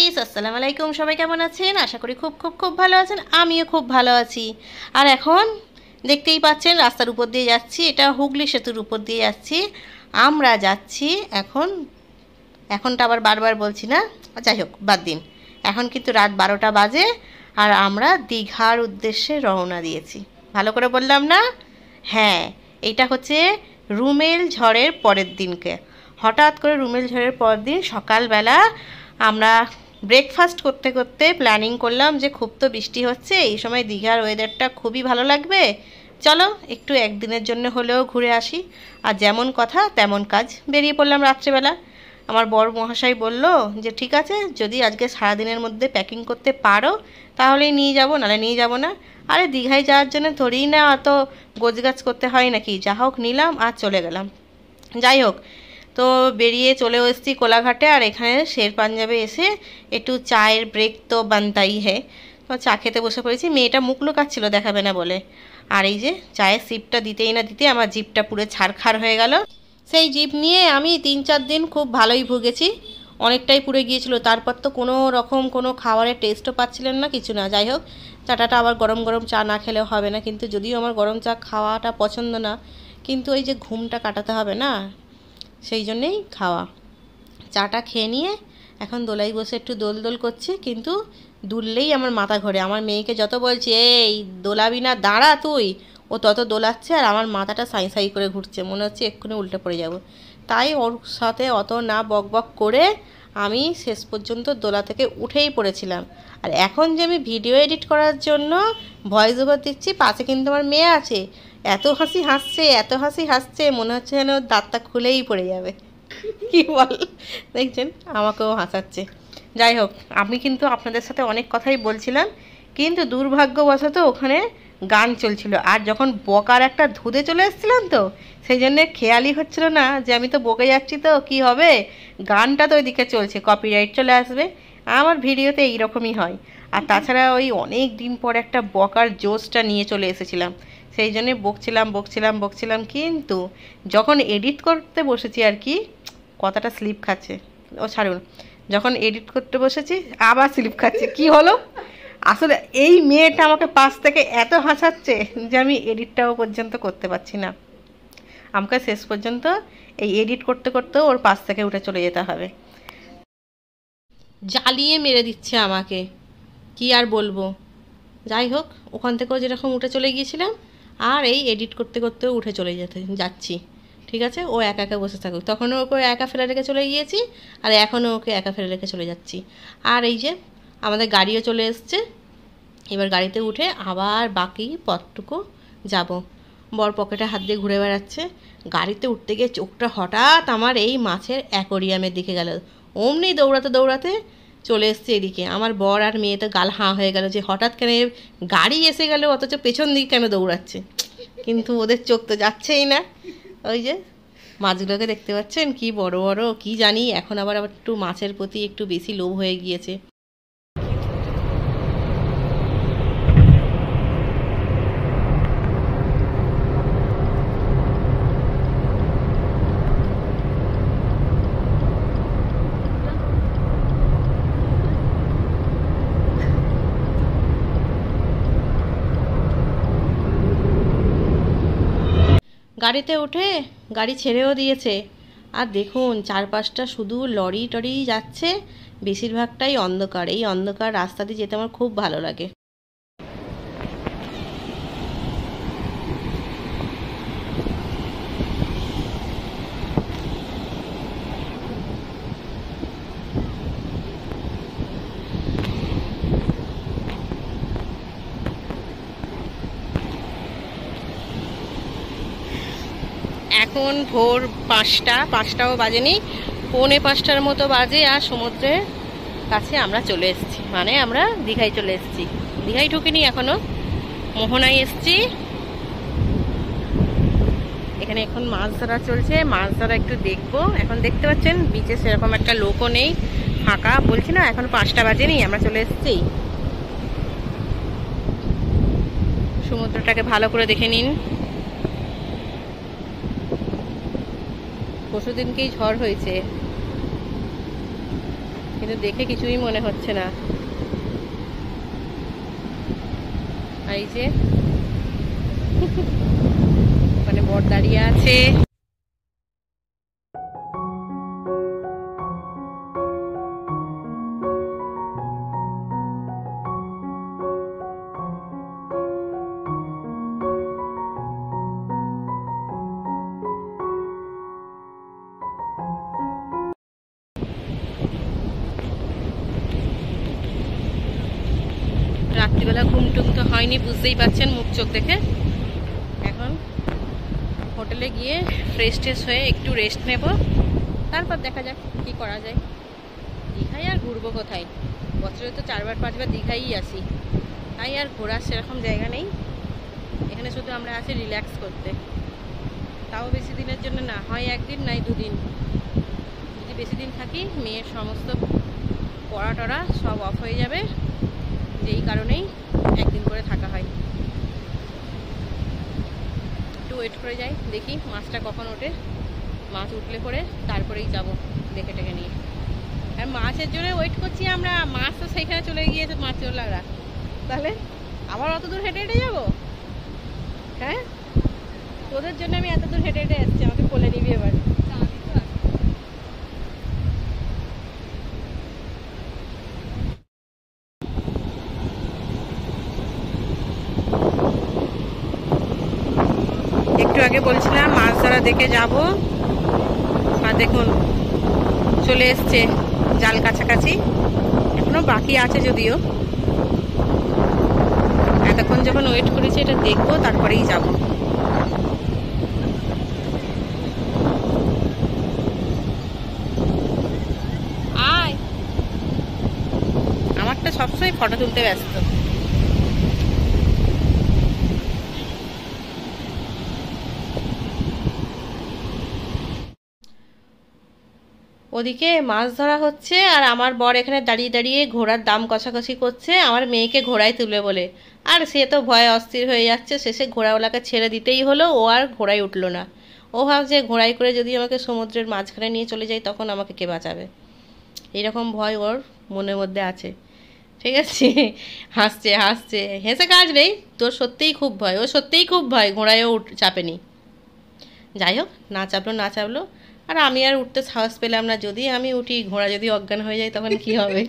Guys, আসসালামু আলাইকুম। সবাই কেমন আছেন? আশা করি খুব খুব খুব ভালো আছেন। আমিও খুব ভালো আছি। আর এখন দেখতেই পাচ্ছেন রাস্তার উপর দিয়ে যাচ্ছি, এটা হুগলি সেতুর উপর দিয়ে যাচ্ছি। আমরা যাচ্ছি এখনটা আবার বারবার বলছি না, যাই হোক বাদ দিন। এখন কিন্তু রাত 12টা বাজে আর আমরা দীঘার উদ্দেশ্যে রওনা দিয়েছি। ভালো করে বললাম না? হ্যাঁ, এইটা হচ্ছে রুমেল ঝড়ের পরের দিনকে। হঠাৎ করে রুমেল ঝড়ের পরের দিন সকালবেলা আমরা ব্রেকফাস্ট করতে করতে প্ল্যানিং করলাম যে খুব তো বৃষ্টি হচ্ছে, এই সময় দীঘার ওয়েদারটা খুবই ভালো লাগবে, চলো একটু একদিনের জন্য হলেও ঘুরে আসি। আর যেমন কথা তেমন কাজ, বেরিয়ে পড়লাম রাত্রেবেলা। আমার বড় মহাশয় বলল যে ঠিক আছে, যদি আজকে সারাদিনের মধ্যে প্যাকিং করতে পারো তাহলেই নিয়ে যাব, নাহলে নিয়ে যাব না। আরে দীঘায় যাওয়ার জন্য থোড়েই না অত গোছগাছ করতে হয় নাকি, যা হোক নিলাম আর চলে গেলাম। যাই হোক, তো বেরিয়ে চলে এসেছি কোলাঘাটে। আর এখানে শের পাঞ্জাবে এসে একটু চায়ের ব্রেক তো বানতাই হ্যাঁ, তো চা খেতে বসে পড়েছি। মেয়েটা মুখ লুকাচ্ছিল দেখাবে না বলে। আর এই যে চায়ের সিপটা দিতেই না দিতে আমার জিভটা পুরো ছারখার হয়ে গেল। সেই জিভ নিয়ে আমি 3-4 দিন খুব ভালোই ভুগেছি, অনেকটাই পুড়ে গিয়েছিল। তারপর তো কোনো রকম কোনো খাবারের টেস্টও পাচ্ছিলেন না, কিছু না। যাই হোক, চাটাটা আবার গরম গরম চা না খেলেও হবে না, কিন্তু যদিও আমার গরম চা খাওয়াটা পছন্দ না, কিন্তু ওই যে ঘুমটা কাটাতে হবে না, সেই জন্যেই খাওয়া। চাটা খেয়ে নিয়ে এখন দোলাই বসে একটু দোল দোল করছি, কিন্তু দুললেই আমার মাথা ঘোরে। আমার মেয়েকে যত বলছি এই দোলাবি না, দাঁড়া তুই, ও তত দোলাচ্ছে আর আমার মাথাটা সাই সাই করে ঘুরছে, মনে হচ্ছে এক্ষুনি উল্টে পড়ে যাব। তাই ওর সাথে অত না বক বক করে আমি শেষ পর্যন্ত দোলা থেকে উঠেই পড়েছিলাম। আর এখন যে আমি ভিডিও এডিট করার জন্য ভয়েস ওভার দিচ্ছি, পাশে কিন্তু আমার মেয়ে আছে। এত হাসি হাসছে, এত হাসি হাসছে, মনে হচ্ছে যেন দাঁতটা খুলেই পড়ে যাবে। কি বল, দেখছেন আমাকেও হাসাচ্ছে। যাই হোক, আমি কিন্তু আপনাদের সাথে অনেক কথাই বলছিলাম, কিন্তু দুর্ভাগ্যবশত ওখানে গান চলছিল। আর যখন বকার একটা ধুদে চলে এসেছিলাম, তো সেই জন্যে খেয়ালই হচ্ছিল না যে আমি তো বকে যাচ্ছি, তো কি হবে, গানটা তো ওইদিকে চলছে, কপিরাইট চলে আসবে। আমার ভিডিওতে এইরকমই হয়। আর তাছাড়া ওই অনেক দিন পর একটা বকার জোশটা নিয়ে চলে এসেছিলাম, সেই জন্যে বকছিলাম, কিন্তু যখন এডিট করতে বসেছি আর কি, কথাটা স্লিপ খাচ্ছে, ও ছাড়ুন। যখন এডিট করতে বসেছি আবার স্লিপ খাচ্ছে, কি হলো? আসলে এই মেয়েটা আমাকে পাশ থেকে এত হাসাচ্ছে যে আমি এডিটটাও পর্যন্ত করতে পারছি না। আমাকে শেষ পর্যন্ত এই এডিট করতে করতে ওর পাশ থেকে উঠে চলে যেতে হবে। জ্বালিয়ে মেরে দিচ্ছে আমাকে, কি আর বলবো। যাই হোক, ওখান থেকেও যেরকম উঠে চলে গিয়েছিলাম, আর এই এডিট করতে করতেও উঠে চলে যাচ্ছি। ঠিক আছে, ও একা একা বসে থাকুক, তখনও ওকে একা ফেলে রেখে চলে গিয়েছি, আর এখনও ওকে একা ফেলে রেখে চলে যাচ্ছি। আর এই যে আমাদের গাড়িও চলে এসছে, এবার গাড়িতে উঠে আবার বাকি পথটুকু যাব। বর পকেটে হাত দিয়ে ঘুরে বেড়াচ্ছে। গাড়িতে উঠতে গিয়ে চোখটা হঠাৎ আমার এই মাছের অ্যাকোরিয়ামের দিকে গেল। অমনি দৌড়াতে দৌড়াতে চলে এসছে এদিকে। আমার বর আর মেয়ে তো গাল হাঁ হয়ে গেল যে হঠাৎ কেন গাড়ি এসে গেল, অথচ পেছন দিকে কেন দৌড়াচ্ছে। কিন্তু ওদের চোখ তো যাচ্ছেই না। ওই যে মাছগুলোকে দেখতে পাচ্ছেন, কি বড় বড়, কি জানি এখন আবার একটু মাছের প্রতি একটু বেশি লোভ হয়ে গিয়েছে। গাড়িতে উঠে গাড়ি ছেড়েও দিয়েছে, আর দেখুন চারপাশটা শুধু লরি টরি যাচ্ছে, বেশিরভাগটাই অন্ধকার। এই অন্ধকার রাস্তা দিয়ে যেতে আমার খুব ভালো লাগে। এখন ভোর 5টাও বাজেনি, 4:45টার মতো বাজে। আর সমুদ্রের কাছে আমরা চলে এসেছি, মানে আমরা দীঘায় চলে এসেছি। দীঘায় ঢুকিনি এখনো, মোহনায় এসেছি। এখানে এখন মাছ ধরা চলছে, মাছ ধরা একটু দেখবো। এখন দেখতে পাচ্ছেন বিচে সেরকম একটা লোকও নেই, ফাঁকা। বলছি না এখন 5টা বাজেনি, আমরা চলে এসেছি। সমুদ্রটাকে ভালো করে দেখে নিন। পরশুদিনকেই ঝড় হয়েছে, কিন্তু দেখে কিছুই মনে হচ্ছে না। আর এই যে মানে বর দাঁড়িয়ে আছে। রাত্রিবেলা ঘুম টুম তো হয়নি, বুঝতেই পারছেন মুখ চোখ দেখে। এখন হোটেলে গিয়ে ফ্রেশ ট্রেশ হয়ে একটু রেস্ট নেব, তারপর দেখা যাক কি করা যায়। দীঘায় আর ঘুরবো কোথায়, বছরে তো 4বার 5বার দীঘাই আসি, তাই আর ঘোরার সেরকম জায়গা নেই। এখানে শুধু আমরা আছি রিল্যাক্স করতে, তাও বেশি দিনের জন্য না, হয় 1 দিন নাই 2 দিন। যদি বেশি দিন থাকি মেয়ের সমস্ত পড়া টড়া সব অফ হয়ে যাবে, যেই কারণেই 1 দিন করে থাকা হয়। একটু ওয়েট করে যাই, দেখি মাছটা কখন ওঠে, মাছ উঠলে পরে তারপরেই যাব দেখে টেকে নিয়ে। আর মাছের জন্য ওয়েট করছি আমরা, মাছ তো সেইখানে চলে গিয়েছে মাছ চলারা, তাহলে আবার অত দূর হেঁটে হেঁটে যাবো? হ্যাঁ, তোদের জন্য আমি এত দূর হেঁটে হেঁটে এসেছি, আমাকে কোলে নিবি এবার। একটু আগে বলছিলাম মাছ ধরা দেখে যাব, আর দেখুন চলে এসছে জাল কাছাকাছি, এখনো বাকি আছে যদিও। এতক্ষণ যখন ওয়েট করেছি এটা দেখবো, তারপরেই যাব। আয়, আমারটা সবসময় ফটো তুলতে ব্যস্ত। ওদিকে মাছ ধরা হচ্ছে, আর আমার বর এখানে দাঁড়িয়ে দাঁড়িয়ে ঘোড়ার দাম কষাকষি করছে আমার মেয়েকে ঘোড়ায় তুলে বলে। আর সে তো ভয়ে অস্থির হয়ে যাচ্ছে, শেষে ঘোড়াওয়ালাকে ছেড়ে দিতেই হলো, ও আর ঘোড়ায় উঠলো না। ও ভাবছে ঘোড়ায় করে যদি আমাকে সমুদ্রের মাঝখানে নিয়ে চলে যাই তখন আমাকে কে বাঁচাবে, এইরকম ভয় ওর মনের মধ্যে আছে। ঠিক আছে, হাসছে হাসছে, হেসে কাজ নেই, তোর সত্যিই খুব ভয়, ও সত্যিই খুব ভয়, ঘোড়ায়ও চাপেনি। যাই হোক, না চাপলো না চাপলো, আর আমি আর উঠতে সাহস পেলাম না। যদি আমি উঠি, ঘোড়া যদি অজ্ঞান হয়ে যায় তখন কি হবে?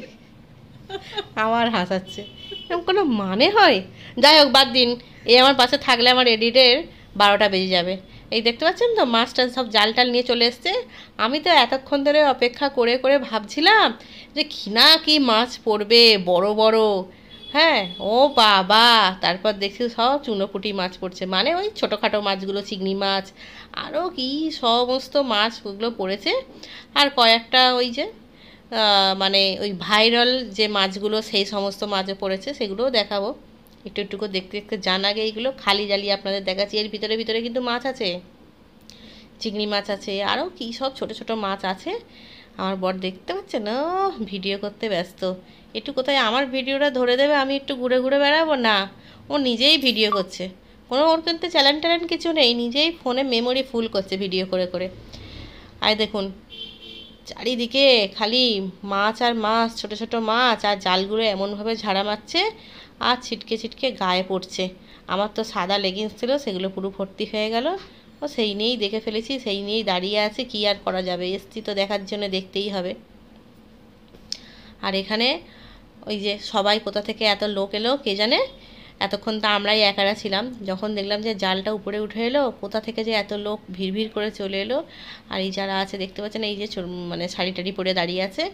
আমার হাসাচ্ছে, এরকম কোনো মানে হয়? যাই হোক, বাদ দিন, এই আমার পাশে থাকলে আমার এডিটের 12টা বেজে যাবে। এই দেখতে পাচ্ছেন তো মাছটা সব জাল টাল নিয়ে চলে এসছে। আমি তো এতক্ষণ ধরে অপেক্ষা করে করে ভাবছিলাম যে কি না কি মাছ পড়বে বড় বড়। হ্যাঁ, ও বাবা, তারপর দেখছি সব চুনোপুঁটি মাছ পড়ছে, মানে ওই ছোটোখাটো মাছগুলো, চিংড়ি মাছ, আরও কি সমস্ত মাছ ওগুলো পড়েছে। আর কয়েকটা ওই যে মানে ওই ভাইরাল যে মাছগুলো সেই সমস্ত মাছও পড়েছে, সেগুলোও দেখাবো। একটু একটু করে দেখতে দেখতে জান আগে এইগুলো খালি জালি আপনাদের দেখাচ্ছি। এর ভিতরে ভিতরে কিন্তু মাছ আছে, চিংড়ি মাছ আছে, আরও কী সব ছোট ছোট মাছ আছে। আমার বর দেখতে পাচ্ছে না, ভিডিও করতে ব্যস্ত। একটু কোথায় আমার ভিডিওটা ধরে দেবে, আমি একটু ঘুরে ঘুরে বেড়াবো না, ও নিজেই ভিডিও করছে। কোনো ওর কিন্তু চ্যালেঞ্জ ট্যালেন্ট কিছু নেই, নিজেই ফোনে মেমোরি ফুল করছে ভিডিও করে করে। আর দেখুন চারিদিকে খালি মাছ আর মাছ, ছোট ছোট মাছ, আর জালগুলো এমনভাবে ঝাড়া মারছে আর ছিটকে ছিটকে গায়ে পড়ছে। আমার তো সাদা লেগিংস ছিল, সেগুলো পুরো ভর্তি হয়ে গেল। ও সেই নিয়েই দেখে ফেলেছি, সেই নিয়েই দাঁড়িয়ে আছে, কি আর করা যাবে, এসছি তো দেখার জন্য, দেখতেই হবে। আর এখানে ওই যে সবাই কোথা থেকে এত লোক এলো কে জানে, এতক্ষণ তো আমরাই একারা ছিলাম। যখন দেখলাম যে জালটা উপরে উঠে এলো, কোথা থেকে যে এত লোক ভিড় ভিড় করে চলে এলো। আর এই যারা আছে দেখতে পাচ্ছেন, এই যে মানে শাড়ি টাড়ি পরে দাঁড়িয়ে আছে,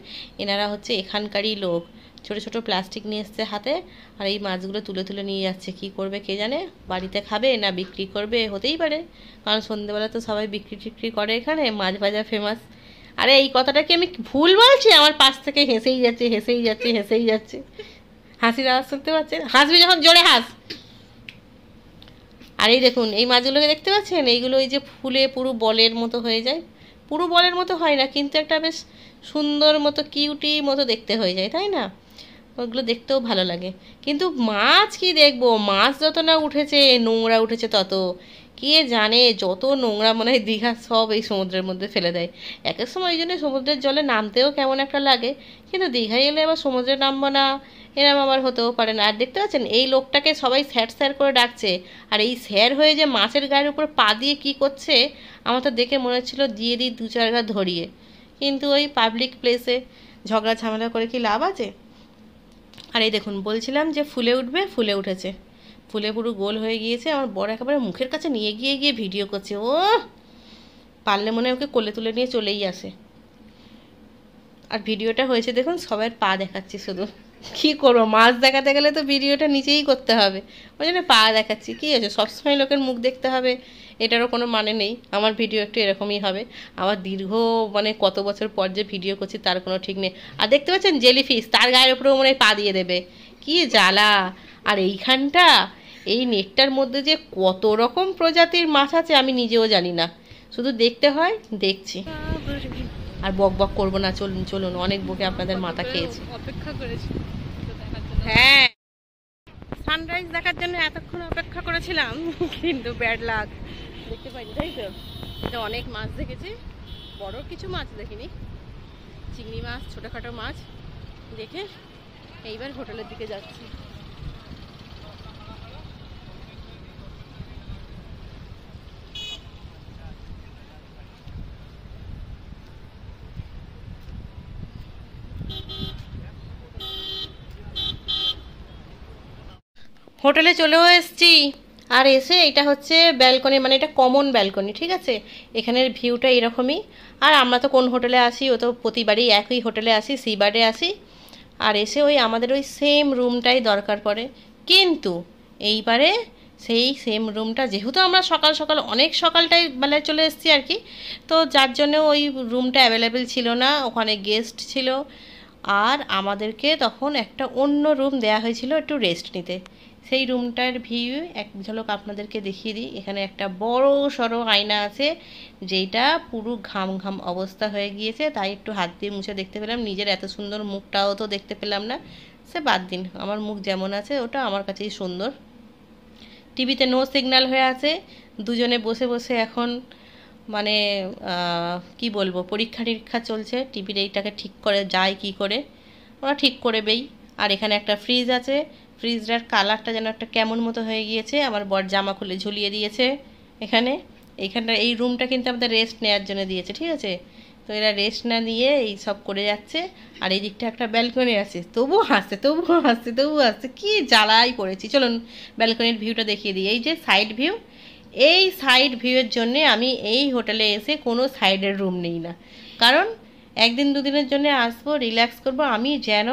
এনারা হচ্ছে এখানকারই লোক। ছোট ছোট প্লাস্টিক নিয়ে এসছে হাতে, আর এই মাছগুলো তুলে তুলে নিয়ে যাচ্ছে। কি করবে কে জানে, বাড়িতে খাবে না বিক্রি করবে, হতেই পারে, কারণ সন্ধ্যেবেলা তো সবাই বিক্রি টিক্রি করে, এখানে মাছ ভাজা ফেমাস। আরে এই কথাটা কি আমি ভুল বলছি? আমার পাশ থেকে হেসেই যাচ্ছে হেসেই যাচ্ছে হেসেই যাচ্ছে। হাসির আওয়াজ শুনতে পাচ্ছেন? হাসবি যখন জোরে হাস। আর এই দেখুন এই মাছগুলোকে দেখতে পাচ্ছেন, এইগুলো ওই যে ফুলে পুরো বলের মতো হয়ে যায়। পুরো বলের মতো হয় না, কিন্তু একটা বেশ সুন্দর মতো কিউটি মতো দেখতে হয়ে যায়, তাই না? ওগুলো দেখতেও ভালো লাগে। কিন্তু মাছ কি দেখবো, মাছ যত না উঠেছে নোংরা উঠেছে তত। কে জানে যত নোংরা মনে হয় দীঘা সব এই সমুদ্রের মধ্যে ফেলে দেয়। এক এক সময় এই জন্য সমুদ্রের জলে নামতেও কেমন একটা লাগে, কিন্তু দীঘায় এলে আবার সমুদ্রে নামবো না এরম আবার হতেও পারে না। আর দেখতে পাচ্ছেন এই লোকটাকে সবাই স্যার স্যার করে ডাকছে, আর এই স্যার হয়ে যে মাছের গায়ের উপর পা দিয়ে কী করছে আমার তো দেখে মনে হচ্ছিল দিয়ে দিই দু চার ঘা ধরিয়ে, কিন্তু ওই পাবলিক প্লেসে ঝগড়া ঝামেলা করে কি লাভ আছে। আর এই দেখুন বলছিলাম যে ফুলে উঠবে, ফুলে উঠেছে, ফুলে পুরো গোল হয়ে গিয়েছে। আমার বর একেবারে মুখের কাছে নিয়ে গিয়ে গিয়ে ভিডিও করছে, ও পারলে মনে হয় ওকে কোলে তুলে নিয়ে চলেই আসে। আর ভিডিওটা হয়েছে দেখুন সবার পা দেখাচ্ছি শুধু, কী করবো মাছ দেখাতে গেলে তো ভিডিওটা নিচেই করতে হবে, ওই জন্য পা দেখাচ্ছি। কী আছে সবসময় লোকের মুখ দেখতে হবে এটারও কোনো মানে নেই। আমার ভিডিও একটু এরকমই হবে, আবার দীর্ঘ মানে কত বছর পর যে ভিডিও করছি তার কোনো ঠিক নেই। আর দেখতে পাচ্ছেন জেলিফিশ, তার গায়ের উপরেও মনে হয় পা দিয়ে দেবে, কী জ্বালা। আর এইখানটা এই নেটটার মধ্যে যে কত রকম প্রজাতির মাছ আছে আমি নিজেও জানি না, শুধু দেখতে হয়, দেখছি। আর বক বক করবো না, চলুন চলুন, অনেক বকে আপনাদের মাথা খেয়েছি। অপেক্ষা করেছি হ্যাঁ, সানরাইজ দেখার জন্য এতক্ষণ অপেক্ষা করেছিলাম, কিন্তু ব্যাড লাক দেখতে পাইনি, তাই তো। এটা অনেক মাছ দেখেছি, বড় কিছু মাছ দেখিনি, চিংড়ি মাছ ছোটোখাটো মাছ দেখে এইবার হোটেলের দিকে যাচ্ছি। হোটেলে চলেও এসেছি, আর এসে এটা হচ্ছে ব্যালকনি, মানে এটা কমন ব্যালকনি, ঠিক আছে। এখানের ভিউটা এরকমই। আর আমরা তো কোন হোটেলে আসি, ও তো প্রতিবারই একই হোটেলে আসি, সিবার্ডে আসি। আর এসে ওই আমাদের ওই সেম রুমটাই দরকার পড়ে, কিন্তু এইবারে সেই সেম রুমটা যেহেতু আমরা সকাল সকাল অনেক সকালটাই বেলায় চলে এসেছি আর কি, তো যার জন্য ওই রুমটা অ্যাভেলেবেল ছিল না, ওখানে গেস্ট ছিল। আর আমাদেরকে তখন একটা অন্য রুম দেয়া হয়েছিল একটু রেস্ট নিতে। সেই রুমটার ভিউ এক ঝলক আপনাদেরকে দেখিয়ে দিই। এখানে একটা বড় সড়ো আয়না আছে, যেটা পুরো ঘাম ঘাম অবস্থা হয়ে গিয়েছে, তাই একটু হাত দিয়ে মুছে দেখতে পেলাম। নিজের এত সুন্দর মুখটাও তো দেখতে পেলাম না, সে বাদ দিন, আমার মুখ যেমন আছে ওটা আমার কাছেই সুন্দর। টিভিতে নো সিগন্যাল হয়ে আছে, দুজনে বসে বসে এখন মানে কি বলবো, পরীক্ষা নিরীক্ষা চলছে টিভির এইটাকে ঠিক করে যায় কি করে, ওরা ঠিক করবেই। আর এখানে একটা ফ্রিজ আছে, ফ্রিজটার কালারটা যেন একটা কেমন মতো হয়ে গিয়েছে, আমার বর জামা খুলে ঝুলিয়ে দিয়েছে এখানে। এইখানটা এই রুমটা কিন্তু আমাদের রেস্ট নেওয়ার জন্য দিয়েছে, ঠিক আছে। তো এরা রেস্ট না নিয়ে এই সব করে যাচ্ছে। আর এই দিকটা একটা ব্যালকনি আছে, তবুও হাসছে তবুও হাসছে তবুও হাসছে, কী জ্বালাই পড়েছি। চলুন ব্যালকনির ভিউটা দেখিয়ে দিই। এই যে সাইড ভিউ, এই সাইড ভিউয়ের জন্যে আমি এই হোটেলে এসে কোনো সাইডের রুম নেই না, কারণ একদিন দুদিনের জন্য আসবো, রিল্যাক্স করবো, আমি যেন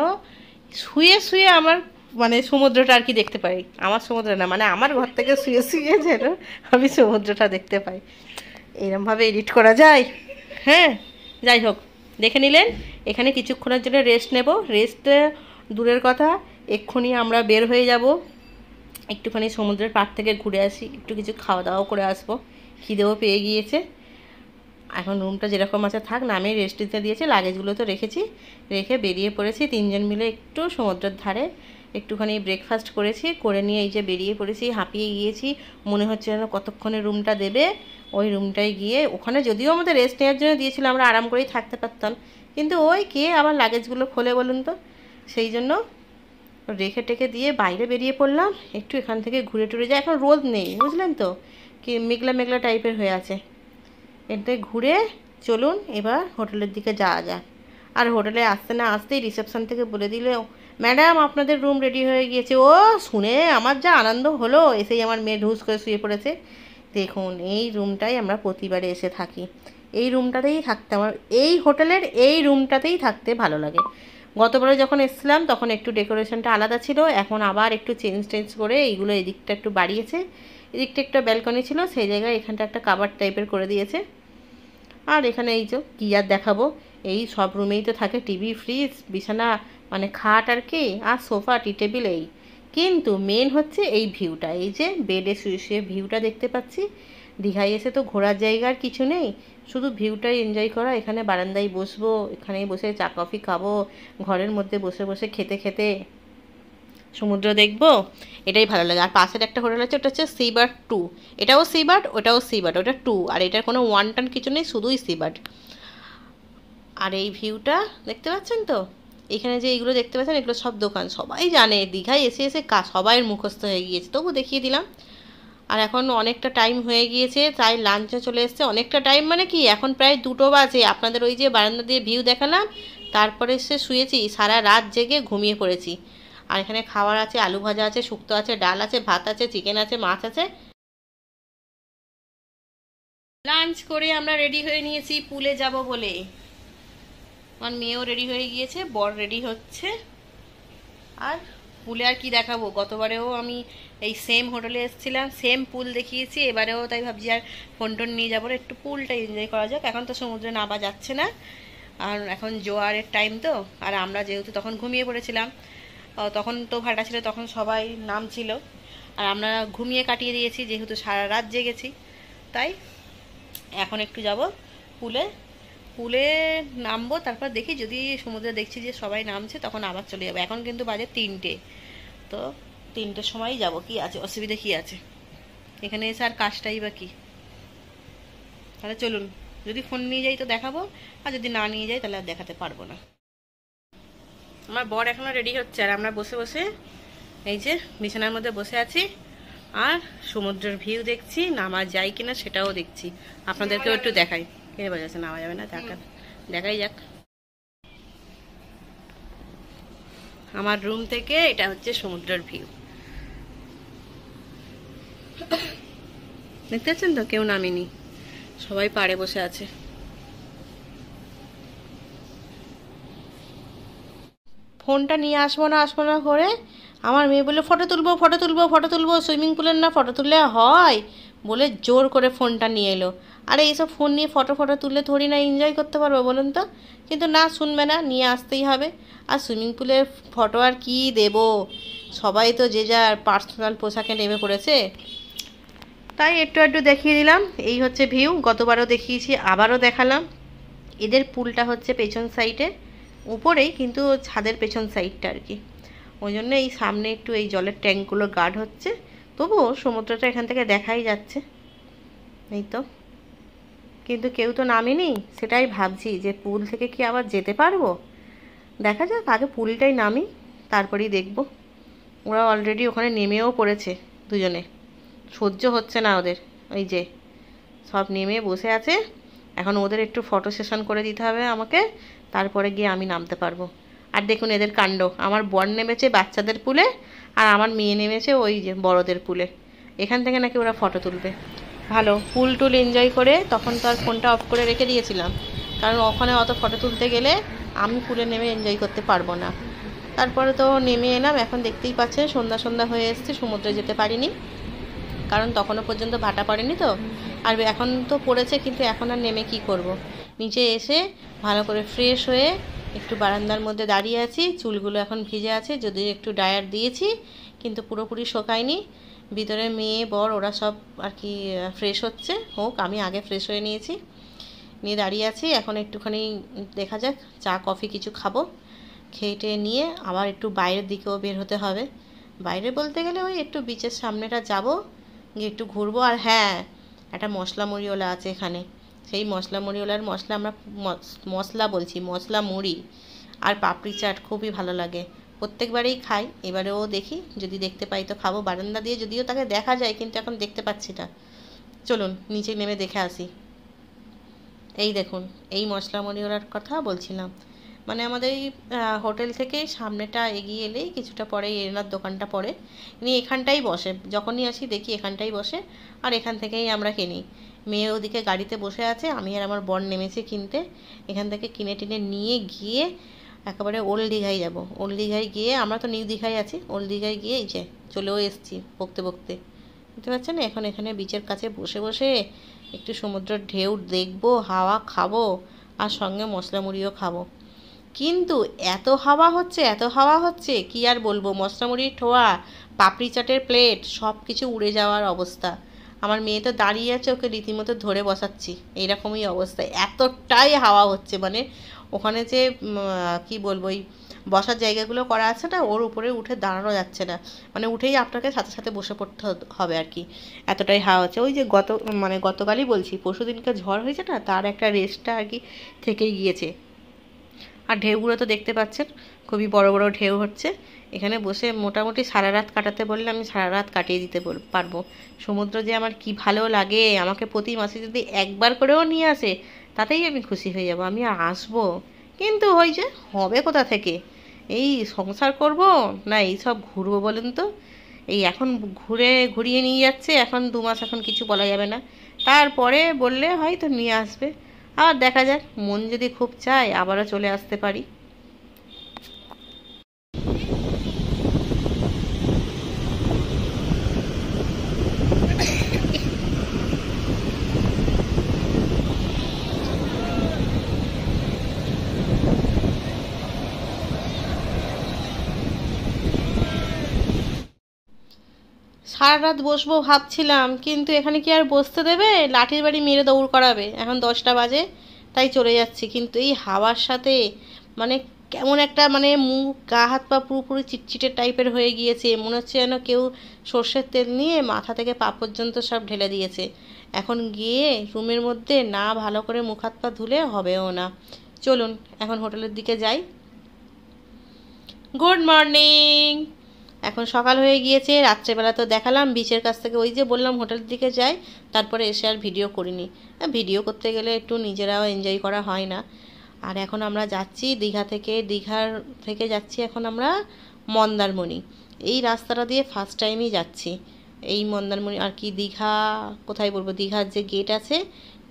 শুয়ে শুয়ে আমার মানে সমুদ্রটা আর কি দেখতে পাই। আমার সমুদ্র না, মানে আমার ঘর থেকে শুয়ে শুয়ে যেন আমি সমুদ্রটা দেখতে পাই। এরমভাবে এডিট করা যায়? হ্যাঁ, যাই হোক, দেখে নিলেন। এখানে কিছুক্ষণের জন্য রেস্ট নেব, রেস্ট দূরের কথা, এক্ষুনি আমরা বের হয়ে যাব, একটুখানি সমুদ্রের পাড় থেকে ঘুরে আসি, একটু কিছু খাওয়া দাওয়াও করে আসবো, খিদেও পেয়ে গিয়েছে। এখন রুমটা যেরকম আছে থাক না, আমি রেস্ট দিতে দিয়েছি, লাগেজগুলো তো রেখেছি, রেখে বেরিয়ে পড়েছি তিনজন মিলে একটু সমুদ্রের ধারে। একটুখানি ব্রেকফাস্ট করেছি, করে নিয়ে এই যে বেরিয়ে পড়েছি, হাঁপিয়ে গিয়েছি, মনে হচ্ছে যেন কতক্ষণে রুমটা দেবে। ওই রুমটায় গিয়ে ওখানে যদিও আমাদের রেস্ট নেওয়ার জন্য দিয়েছিল, আমরা আরাম করেই থাকতে পারতাম, কিন্তু ওই কে আবার লাগেজগুলো খোলে বলুন তো, সেই জন্য রেখে টেকে দিয়ে বাইরে বেরিয়ে পড়লাম, একটু এখান থেকে ঘুরে টুরে যায়। এখন রোদ নেই বুঝলেন তো, কি মেঘলা মেঘলা টাইপের হয়ে আছে। এতে ঘুরে চলুন এবার হোটেলের দিকে যাওয়া যাক। আর হোটেলে আসতে না আসতেই রিসেপশন থেকে বলে দিল, ম্যাডাম আপনাদের রুম রেডি হয়ে গিয়েছে। ও শুনে আমার যা আনন্দ হলো, এসেই আমার মেয়ে ঢুস করে শুয়ে পড়েছে। দেখুন এই রুমটাই আমরা প্রতিবারে এসে থাকি, এই রুমটাতেই থাকতে আমার, এই হোটেলের এই রুমটাতেই থাকতে ভালো লাগে। গতবারে যখন এসেছিলাম তখন একটু ডেকোরেশনটা আলাদা ছিল, এখন আবার একটু চেঞ্জ করে এইগুলো এদিকটা একটু বাড়িয়েছে। এদিকটা একটা ব্যালকনি ছিল, সেই জায়গায় এখানটা একটা কাভার টাইপের করে দিয়েছে। আর এখানে এই যে কী আর দেখাবো, এই সব রুমেই তো থাকে টিভি, ফ্রিজ, বিছানা, মানে খাট আর কি, আর সোফা, টি টেবিল, এই। কিন্তু মেন হচ্ছে এই ভিউটা, এই যে বেডে শুয়ে শুয়ে ভিউটা দেখতে পাচ্ছি। দীঘায় এসে তো ঘোরার জায়গার কিছু নেই, শুধু ভিউটাই এনজয় করা। এখানে বারান্দায় বসবো, এখানেই বসে চা কফি খাবো, ঘরের মধ্যে বসে বসে খেতে খেতে সমুদ্র দেখবো, এটাই ভালো লাগে। আর পাশের একটা হোটেল আছে, ওটা হচ্ছে সিবার্ড 2, এটাও সিবার্ড, ওটাও সিবার্ড, ওটা 2, আর এটার কোনো 1 কিছু নেই, শুধুই সিবার্ড। আর এই ভিউটা দেখতে পাচ্ছেন তো, এখানে যে এইগুলো দেখতে পাচ্ছেন এগুলো সব দোকান, সবাই জানে দীঘায় এসে এসে সবাইয়ের মুখস্থ হয়ে গিয়েছে, তবু দেখিয়ে দিলাম। আর এখন অনেকটা টাইম হয়ে গিয়েছে, তাই লাঞ্চে চলে এসছে। অনেকটা টাইম মানে কি, এখন প্রায় 2টো বাজে। আপনাদের ওই যে বারান্দা দিয়ে ভিউ দেখালাম, তারপরে সে শুয়েছি, সারা রাত জেগে ঘুমিয়ে পড়েছি। আর এখানে খাবার আছে, আলু ভাজা আছে, শুক্তো আছে, ডাল আছে, ভাত আছে, চিকেন আছে, মাছ আছে। লাঞ্চ করে আমরা রেডি হয়ে নিয়েছি পুলে যাব বলে। আমার মেয়েও রেডি হয়ে গিয়েছে, বর রেডি হচ্ছে। আর পুলে আর কি দেখাবো, গতবারেও আমি এই সেম হোটেলে এসেছিলাম, সেম পুল দেখিয়েছি, এবারেও তাই ভাবছি আর ফোন টোন নিয়ে যাবো, একটু পুলটা এনজয় করা যাক। এখন তো সমুদ্রে নামা যাচ্ছে না, আর এখন জোয়ারের টাইম তো, আর আমরা যেহেতু তখন ঘুমিয়ে পড়েছিলাম, তখন তো ভাটা ছিল, তখন সবাই নামছিল, আর আমরা ঘুমিয়ে কাটিয়ে দিয়েছি যেহেতু সারা রাত জেগেছি। তাই এখন একটু যাব পুলে, পুলে নামবো, তারপর দেখি যদি সমুদ্রে দেখছি যে সবাই নামছে তখন আবার চলে যাবো। এখন কিন্তু বাজে 3টে, তো 3টের সময়ই যাব, কি আছে, অসুবিধা কি আছে, এখানে এসে আর কাজটাই বা কি। তাহলে চলুন, যদি ফোন নিয়ে যাই তো দেখাবো, আর যদি না নিয়ে যাই তাহলে আর দেখাতে পারবো না। আমার বর এখনো রেডি হচ্ছে, আর আমরা বসে বসে এই যে বিছানার মধ্যে বসে আছি, আর সমুদ্রের ভিউ দেখছি, নামা যায় কিনা সেটাও দেখছি, আপনাদেরকেও একটু দেখাই। কিনে বোঝা যাচ্ছে নামা যাবে না, দেখাই যাক। আমার রুম থেকে এটা হচ্ছে সমুদ্রের ভিউ, দেখতে পাচ্ছেন তো, কেউ নামেনি, সবাই পাড়ে বসে আছে। ফোনটা নিয়ে আসবো না করে আমার মেয়ে বলে ফটো তুলবো ফটো তুলবো ফটো তুলবো, সুইমিং পুলের না ফটো তুললে হয়, বলে জোর করে ফোনটা নিয়ে এলো। আরে এইসব ফোন নিয়ে ফটো তুললে থোড়ি না এনজয় করতে পারবো বলুন তো, কিন্তু না, শুনবে না, নিয়ে আসতেই হবে। আর সুইমিং পুলের ফটো আর কি দেব, সবাই তো যে যার পার্সোনাল পোশাকে নেমে পড়েছে, তাই একটু দেখিয়ে দিলাম। এই হচ্ছে ভিউ, গতবারও দেখিয়েছি, আবারও দেখালাম। এদের পুলটা হচ্ছে পেছন সাইডে, উপরেই কিন্তু ছাদের পেছন সাইডটা আর কি, ওই জন্য এই সামনে একটু এই জলের ট্যাঙ্কগুলো গার্ড হচ্ছে, তবুও সমুদ্রটা এখান থেকে দেখাই যাচ্ছে। এই তো, কিন্তু কেউ তো নামেনি, সেটাই ভাবছি যে পুল থেকে কি আবার যেতে পারবো, দেখা যাক, আগে পুলটাই নামি, তারপরেই দেখব। ওরা অলরেডি ওখানে নেমেও পড়েছে দুজনে, সহ্য হচ্ছে না ওদের, ওই যে সব নেমে বসে আছে। এখন ওদের একটু ফটো সেশন করে দিতে হবে আমাকে, তারপরে গিয়ে আমি নামতে পারবো। আর দেখুন এদের কাণ্ড, আমার বর নেমেছে বাচ্চাদের পুলে, আর আমার মেয়ে নেমেছে ওই যে বড়দের পুলে। এখান থেকে নাকি ওরা ফটো তুলবে। ভালো, পুল টুল এনজয় করে তখন তো আর ফোনটা অফ করে রেখে দিয়েছিলাম, কারণ ওখানে অত ফটো তুলতে গেলে আমি পুলে নেমে এনজয় করতে পারবো না। তারপরে তো নেমে এলাম, এখন দেখতেই পাচ্ছেন সন্ধ্যা হয়ে এসছে, সমুদ্রে যেতে পারিনি, কারণ তখনও পর্যন্ত ভাটা পড়েনি তো। আর এখন তো পড়েছে, কিন্তু এখন আর নেমে কি করব। নিচে এসে ভালো করে ফ্রেশ হয়ে একটু বারান্দার মধ্যে দাঁড়িয়ে আছি, চুলগুলো এখন ভিজে আছে, যদিও একটু ডায়ার দিয়েছি, কিন্তু পুরোপুরি শোকায়নি। ভিতরে মেয়ে বর ওরা সব আর কি ফ্রেশ হচ্ছে, হোক, আমি আগে ফ্রেশ হয়ে নিয়েছি, নিয়ে দাঁড়িয়ে আছি। এখন একটুখানি দেখা যাক, চা কফি কিছু খাবো, খেয়ে নিয়ে আবার একটু বাইরের দিকেও বের হতে হবে। বাইরে বলতে গেলে ওই একটু বিচের সামনেটা যাব, গিয়ে একটু ঘুরবো। আর হ্যাঁ, একটা মশলা মুড়িওয়ালা আছে এখানে, সেই মশলা মুড়িওয়ালার মশলা বলছি, মশলা মুড়ি আর পাপড়ি চাট খুবই ভালো লাগে, প্রত্যেকবারেই খাই, এবারেও দেখি যদি দেখতে পাই তো খাবো। বারান্দা দিয়ে যদিও তাকে দেখা যায়, কিন্তু এখন দেখতে পাচ্ছি না। চলুন নিচে নেমে দেখে আসি। এই দেখুন, এই মশলা মুড়িওয়ালার কথা বলছিলাম, মানে আমাদের এই হোটেল থেকে সামনেটা এগিয়ে এলেই কিছুটা পরে এনার দোকানটা পড়ে, ইনি এখানটাই বসে, যখনই আসি দেখি এখানটাই বসে, আর এখান থেকেই আমরা কিনি। মেয়ে ওদিকে গাড়িতে বসে আছে, আমি আর আমার বর নেমেছি কিনতে, এখান থেকে কিনে টিনে নিয়ে গিয়ে একেবারে ওল্ড দীঘায় যাব। ওল্ড দীঘায় গিয়ে, আমরা তো নিউ দীঘায় আছি, ওল্ড দীঘায় গিয়ে এই যে চলেও এসেছি বকতে বকতে, বুঝতে পারছেন। এখন এখানে বিচের কাছে বসে বসে একটু সমুদ্রের ঢেউ দেখবো, হাওয়া খাবো, আর সঙ্গে মশলা মুড়িও খাবো। কিন্তু এত হাওয়া হচ্ছে কি আর বলবো, মশলা মুড়ির ঠোয়া, পাপড়ি চাটের প্লেট সব কিছু উড়ে যাওয়ার অবস্থা। আমার মেয়ে তো দাঁড়িয়ে আছে, ওকে রীতিমতো ধরে বসাচ্ছি, এইরকমই অবস্থা, এতটাই হাওয়া হচ্ছে। মানে ওখানে যে কি বলবো, ওই বসার জায়গাগুলো করা আছে না, ওর উপরে উঠে দাঁড়ানো যাচ্ছে না, মানে উঠেই আপনাকে সাথে সাথে বসে পড়তে হবে আর কি, এতটাই হাওয়া হচ্ছে। ওই যে গতকালই বলছি, পরশু দিনকে ঝড় হয়েছে না, তার একটা রেস্টটা আর কি থেকেই গিয়েছে। আর ঢেউগুলো তো দেখতে পাচ্ছেন, খুবই বড় বড় ঢেউ হচ্ছে। এখানে বসে মোটামুটি সারা রাত কাটাতে বললে আমি সারা রাত কাটিয়ে দিতে পারবো। সমুদ্র যে আমার কি ভালো লাগে, আমাকে প্রতি মাসে যদি একবার করেও নিয়ে আসে তাতেই আমি খুশি হয়ে যাব, আমি আসবো। কিন্তু ওই যে হবে কোথা থেকে, এই সংসার করব না এই সব ঘুরবো বলেন তো? এই এখন ঘুরিয়ে নিয়ে যাচ্ছে, এখন 2 মাস এখন কিছু বলা যাবে না, তারপরে বললে হয়তো নিয়ে আসবে। আর দেখা যাক, মন যদি খুব চায় আবারও চলে আসতে পারি। সারা রাত বসবো ভাবছিলাম, কিন্তু এখানে কি আর বসতে দেবে, লাঠির বাড়ি মেরে দৌড় করাবে। এখন 10টা বাজে, তাই চলে যাচ্ছি। কিন্তু এই হাওয়ার সাথে মানে কেমন একটা মানে মুখ গা হাত পা পুরোপুরি চিটচিটে টাইপের হয়ে গিয়েছে, মনে হচ্ছে যেন কেউ সর্ষের তেল নিয়ে মাথা থেকে পা পর্যন্ত সব ঢেলে দিয়েছে। এখন গিয়ে রুমের মধ্যে না ভালো করে মুখ হাত পা ধুলে হবেও না। চলুন এখন হোটেলের দিকে যাই। Good morning. এখন সকাল হয়ে গিয়েছে, রাত্রেবেলা তো দেখালাম বিচের কাছ থেকে, ওই যে বললাম হোটেলের দিকে যাই, তারপরে এসে আর ভিডিও করিনি। ভিডিও করতে গেলে একটু নিজেরাও এনজয় করা হয় না। আর এখন আমরা যাচ্ছি দীঘার থেকে যাচ্ছি এখন আমরা মন্দারমণি। এই রাস্তাটা দিয়ে ফার্স্ট টাইমই যাচ্ছি, এই মন্দারমণি আর কি, দীঘা কোথায় বলবো, দীঘার যে গেট আছে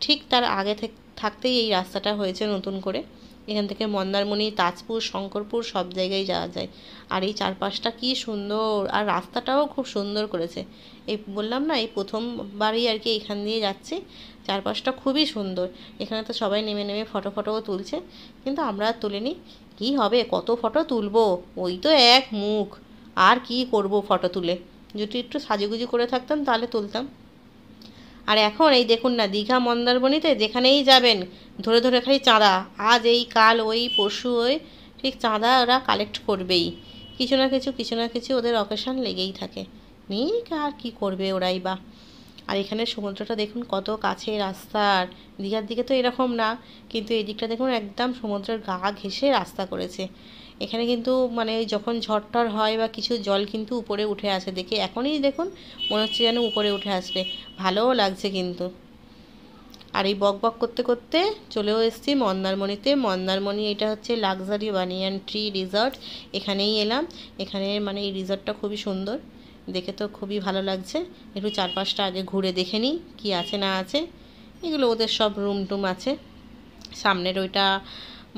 ঠিক তার আগে থাকতেই এই রাস্তাটা হয়েছে নতুন করে। এখান থেকে মন্দারমণি, তাজপুর, শঙ্করপুর সব জায়গায় যাওয়া যায়। আর এই চারপাশটা কি সুন্দর, আর রাস্তাটাও খুব সুন্দর করেছে। এই বললাম না, এই প্রথমবারই আর কি এখান দিয়ে যাচ্ছি। চারপাশটা খুবই সুন্দর। এখানে তো সবাই নেমে নেমে ফটোও তুলছে, কিন্তু আমরা আর তুলিনি। কী হবে, কত ফটো তুলবো, ওই তো এক মুখ, আর কি করব ফটো তুলে। যদি একটু সাজুগুজু করে থাকতাম তাহলে তুলতাম। আর এখন এই দেখুন না, দীঘা মন্দারমণিতে যেখানেই যাবেন ধরে ধরে খালি চাঁদা, আজ এই কাল ওই পরশু ওই, ঠিক চাঁদা ওরা কালেক্ট করবেই। কিছু না কিছু ওদের অকেশন লেগেই থাকে। নিক আর কি করবে ওরাই বা। আর এখানে সমুদ্রটা দেখুন কত কাছে রাস্তার, দীঘার দিকে তো এরকম না, কিন্তু এই দিকটা দেখুন একদম সমুদ্রের গা ঘেঁষে রাস্তা করেছে। এখানে কিন্তু মানে যখন ঝড় হয় বা কিছু, জল কিন্তু উপরে উঠে আসে, দেখে এখনই দেখুন মনে হচ্ছে যেন উপরে উঠে আসবে, ভালোও লাগছে কিন্তু। আর এই বক করতে করতে চলেও এসেছি মন্দারমণিতে। মন্দারমণি এটা হচ্ছে লাক্সারি বানিয়ান ট্রি রিসর্ট, এখানেই এলাম। এখানে মানে এই রিসর্টটা খুবই সুন্দর, দেখে তো খুবই ভালো লাগছে। একটু চারপাশটা আগে ঘুরে দেখে নিই কী আছে না আছে। এগুলো ওদের সব রুম টুম আছে। সামনের ওইটা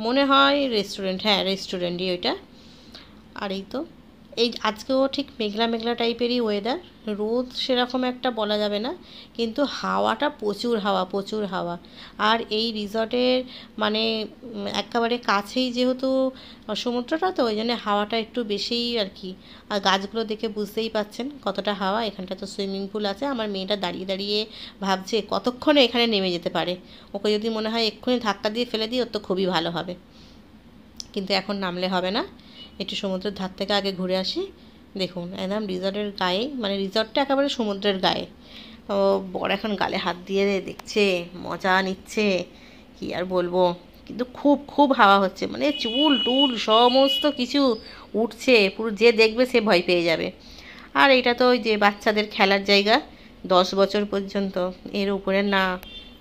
মনে হয় রেস্টুরেন্ট, হ্যাঁ রেস্টুরেন্টই ওইটা। আর এই তো এই আজকেও ঠিক মেঘলা মেঘলা টাইপেরই ওয়েদার, রোদ সেরকম একটা বলা যাবে না, কিন্তু হাওয়াটা প্রচুর হাওয়া। আর এই রিসর্টের মানে একেবারে কাছেই যেহেতু সমুদ্রটা, তো ওই জন্য হাওয়াটা একটু বেশিই আর কি। আর গাছগুলো দেখে বুঝতেই পাচ্ছেন কতটা হাওয়া। এখানটা তো সুইমিং পুল আছে, আমার মেয়েটা দাঁড়িয়ে দাঁড়িয়ে ভাবছে কতক্ষণে এখানে নেমে যেতে পারে। ওকে যদি মনে হয় এক্ষুনি ধাক্কা দিয়ে ফেলে দিই, ওর তো খুবই ভালো হবে, কিন্তু এখন নামলে হবে না, একটু সমুদ্রের ধার থেকে আগে ঘুরে আসি। দেখুন একদম রিসর্টের গায়ে, মানে রিসর্টটা একেবারে সমুদ্রের গায়ে। ও বর এখন গালে হাত দিয়ে দেখছে, মজা নিচ্ছে, কি আর বলবো। কিন্তু খুব হাওয়া হচ্ছে, মানে চুল টুল সমস্ত কিছু উঠছে পুরো, যে দেখবে সে ভয় পেয়ে যাবে। আর এটা তো ওই যে বাচ্চাদের খেলার জায়গা, 10 বছর পর্যন্ত, এর উপরে না।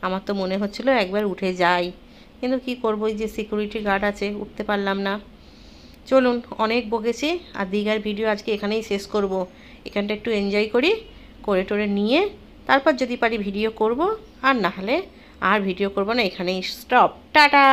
আমার তো মনে হচ্ছিলো একবার উঠে যাই, কিন্তু কি করবো, ওই যে সিকিউরিটি গার্ড আছে, উঠতে পারলাম না। চলুন অনেক বকেছি, আর দীঘার ভিডিও আজকে এখানেই শেষ করব। এখানটা একটু এনজয় করে টোরে নিয়ে তারপর যদি পারি ভিডিও করব, আর না হলে আর ভিডিও করব না, এখানেই স্টপ, টাটা।